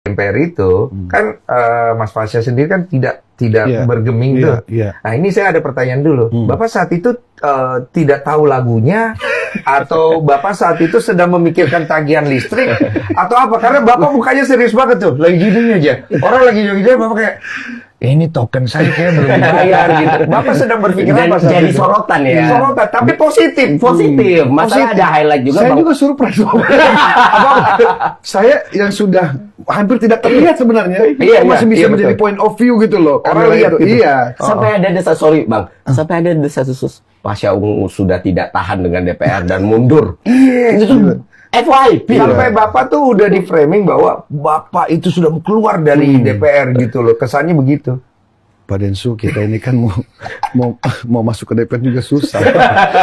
MPR itu kan Mas Fasya sendiri kan tidak bergeming tuh. Nah ini saya ada pertanyaan dulu. Bapak saat itu tidak tahu lagunya atau Bapak saat itu sedang memikirkan tagihan listrik atau apa? Karena Bapak mukanya serius banget tuh, lagi gini aja. Orang lagi joget Bapak kayak ini token saya kayak belum dibayar gitu. Bapak sedang berpikir apa? Jadi sorotan ya. Sorotan, tapi positif. Positif. Masalah ada highlight juga. Saya juga surprise. Saya yang sudah hampir tidak terlihat sebenarnya, masih bisa menjadi point of view gitu loh. Orang lihat gitu. Iya. Sampai ada desas, sorry bang, sampai ada desas-desus Pasha Ungu sudah tidak tahan dengan DPR dan mundur. Itu FYP. Sampai Bapak tuh udah di framing bahwa Bapak itu sudah keluar dari DPR gitu loh. Kesannya begitu. Pak Densu, kita ini kan mau masuk ke DPR juga susah.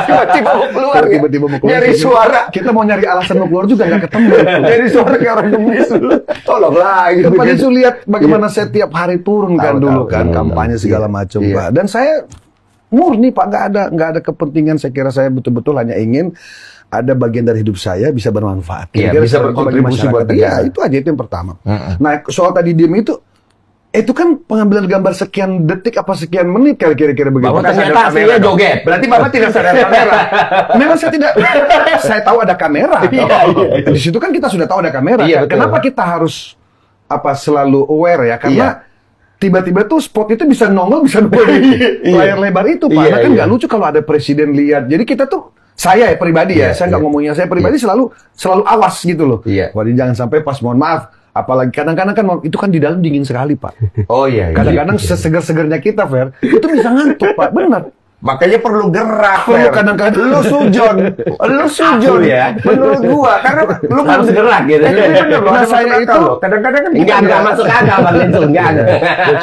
Tiba-tiba mau keluar. Tiba-tiba mau keluar. Nyari suara. Kita mau nyari alasan mau keluar juga nggak ketemu. Nyari suara kayak orang gemis dulu. Tolonglah gitu. Pak Densu lihat bagaimana saya tiap hari turun kan dulu kan kampanye segala macam Pak. Dan saya murni Pak, nggak ada kepentingan. Saya kira saya betul-betul hanya ingin ada bagian dari hidup saya bisa bermanfaat. Bisa berkontribusi buat negara. Itu aja, itu yang pertama. Nah soal tadi diem itu kan pengambilan gambar sekian detik apa sekian menit kira-kira begitu. Bapak ternyata aslinya joget. Berarti Bapak tidak sadar kamera. Memang saya tidak. Saya tahu ada kamera. Di situ kan kita sudah tahu ada kamera. Kenapa kita harus selalu aware ya? Karena tiba-tiba tuh spot itu bisa nongol di layar lebar itu, Pak. Kan nggak lucu kalau ada presiden lihat. Jadi kita tuh, saya pribadi saya nggak ngomongnya saya pribadi selalu awas gitu loh. Waduh, jangan sampai pas mohon maaf, apalagi kadang-kadang kan itu kan di dalam dingin sekali Pak. Kadang-kadang seseger-segernya kita Fer, itu bisa ngantuk Pak, benar. Makanya perlu gerak. Perlu kadang-kadang lu sujon ya. Menurut gua karena lu harus gerak gitu. Nah, saya itu kadang-kadang kan enggak masuk akal Bang Densu, enggak.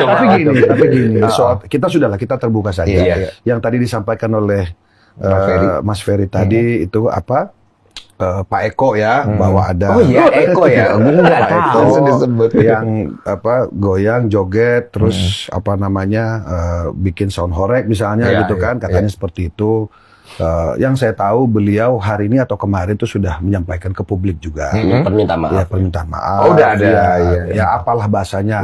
Tapi gini, soal kita terbuka saja. Yang tadi disampaikan oleh Mas Ferry tadi itu Pak Eko ya, bahwa ada Eko ya, Pak Eko yang goyang, joget, terus bikin sound horeg misalnya gitu kan, katanya seperti itu. Yang saya tahu beliau hari ini atau kemarin itu sudah menyampaikan ke publik juga permintaan maaf. Ya, permintaan maaf. Oh, udah ada. Ya apalah bahasanya.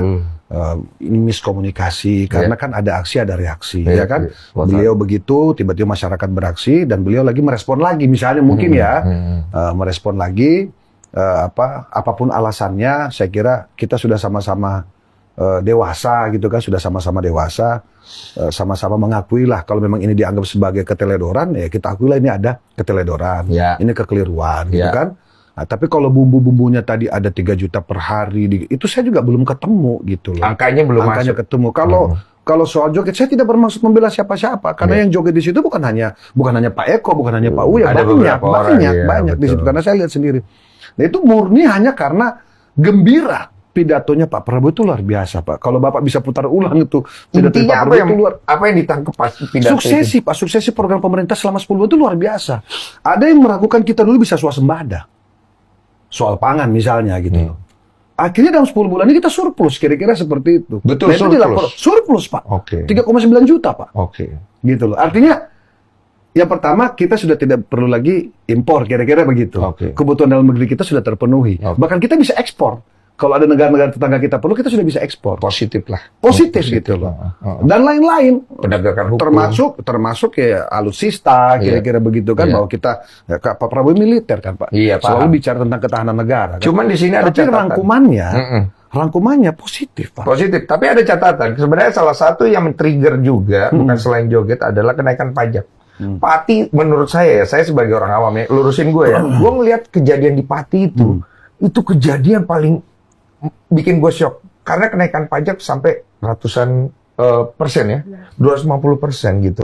Ini miskomunikasi karena kan ada aksi ada reaksi ya kan. Beliau begitu, tiba-tiba masyarakat beraksi dan beliau lagi merespon lagi misalnya mungkin merespon lagi apapun alasannya. Saya kira kita sudah sama-sama dewasa gitu kan, sudah sama-sama dewasa, sama-sama mengakui lah kalau memang ini dianggap sebagai keteledoran, ya kita akuilah ini ada keteledoran, ini kekeliruan gitu kan. Nah, tapi kalau bumbu-bumbunya tadi ada 3 juta per hari, itu saya juga belum ketemu gitu loh. Angkanya belum ketemu. Kalau soal joget, saya tidak bermaksud membela siapa-siapa, karena yang joget di situ bukan hanya Pak Eko, bukan hanya Pak Uya, banyak di situ. Karena saya lihat sendiri. Nah itu murni hanya karena gembira. Pidatonya Pak Prabowo itu luar biasa Pak. Kalau Bapak bisa putar ulang itu pidato Pak Prabowo itu apa yang ditangkap pas pidato suksesi itu? Pak, suksesi program pemerintah selama 10 bulan itu luar biasa. Ada yang meragukan kita dulu bisa swasembada. Soal pangan misalnya gitu loh. Akhirnya dalam 10 bulan ini kita surplus, kira-kira seperti itu. Betul, surplus Pak. 3,9 juta Pak. Gitu loh. Artinya yang pertama kita sudah tidak perlu lagi impor, kira-kira begitu. Kebutuhan dalam negeri kita sudah terpenuhi. Bahkan kita bisa ekspor. Kalau ada negara-negara tetangga kita perlu, kita sudah bisa ekspor. Positif gitu loh. Dan lain-lain. Penegakan hukum. Termasuk ya alutsista, kira-kira begitu kan, bahwa kita Pak Prabowo militer kan Pak. Selalu bicara tentang ketahanan negara. Kan? Cuman di sini ada catatan. Rangkumannya positif Pak. Positif, tapi ada catatan. Sebenarnya salah satu yang men-trigger juga, bukan selain joget, adalah kenaikan pajak. Pati menurut saya sebagai orang awam ya, lurusin gue ya. Gue ngelihat kejadian di Pati itu kejadian paling bikin gue shock karena kenaikan pajak sampai ratusan persen ya, 250% gitu.